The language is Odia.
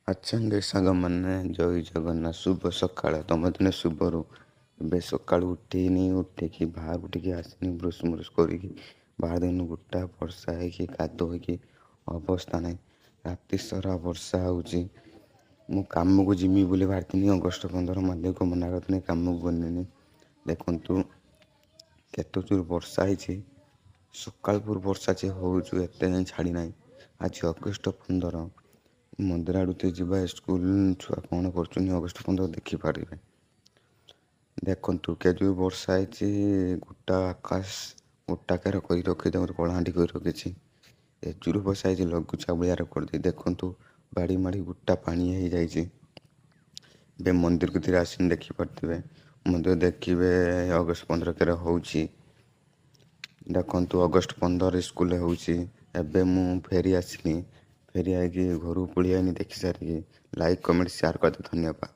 ଆଚ୍ଛା ସାଙ୍ଗମାନେ ଜୟ ଜଗନ୍ନାଥ ଶୁଭ ସକାଳ ତମ ଦିନେ ଶୁଭରୁ। ଏବେ ସକାଳୁ ଉଠିକି ବାହାରକୁ ଟିକେ ଆସିନି ବ୍ରୁସ୍ କରିକି ବାହାର ଦିନ ଗୋଟା ବର୍ଷା ହେଇକି କାଦୁଅ ହେଇକି ଅବସ୍ଥା ନାହିଁ। ରାତି ସାରା ବର୍ଷା ହେଉଛି। ମୁଁ କାମକୁ ଯିମି ବୋଲି ବାହାରିଥିଲି ଅଗଷ୍ଟ 15 ମାଲିକ ମନା କରିଥିଲି କାମକୁ ଗଲିନି। ଦେଖନ୍ତୁ କେତେ ଜୋର ବର୍ଷା ହେଇଛି। ସକାଳପୁର ବର୍ଷା ଯେ ହେଉଛି ଏତେ ଯାଏଁ ଛାଡ଼ି ନାହିଁ। ଆଜି ଅଗଷ୍ଟ 15 ମନ୍ଦିର ଆଡ଼କୁ ଯିବା ସ୍କୁଲ ଛୁଆ କ'ଣ କରୁଛନ୍ତି ଅଗଷ୍ଟ 15 ଦେଖିପାରିବେ। ଦେଖନ୍ତୁ କେତେ ବର୍ଷା ହେଇଛି। ଗୋଟା ଆକାଶ ଗୋଟାକାର କରି ରଖିଛି କଳାହାଣ୍ଡି କରି ରଖିଛି। ଏ ଜୋର ବର୍ଷା ହେଇଛି ଲଘୁଚାପ ଭଳିଆ କରିଦେଇ ଦେଖନ୍ତୁ ବାଡ଼ି ମାଡ଼ି ଗୋଟା ପାଣି ହେଇଯାଇଛି। ଏବେ ମନ୍ଦିରକୁ ଧୀରେ ଆସିନି ଦେଖିପାରୁଥିବେ। ମନ୍ଦିର ଦେଖିବେ ଅଗଷ୍ଟ 15 କେରେ ହେଉଛି। ଦେଖନ୍ତୁ ଅଗଷ୍ଟ 15 ସ୍କୁଲରେ ହେଉଛି। ଏବେ ମୁଁ ଫେରି ଆସିଲି। ଫେରି ଆଇକି ଘରକୁ ପଳେଇ ଆଇନି ଦେଖି ସାରିକି। ଲାଇକ୍ କମେଣ୍ଟ ସେୟାର କରିଦିଅ ଧନ୍ୟବାଦ।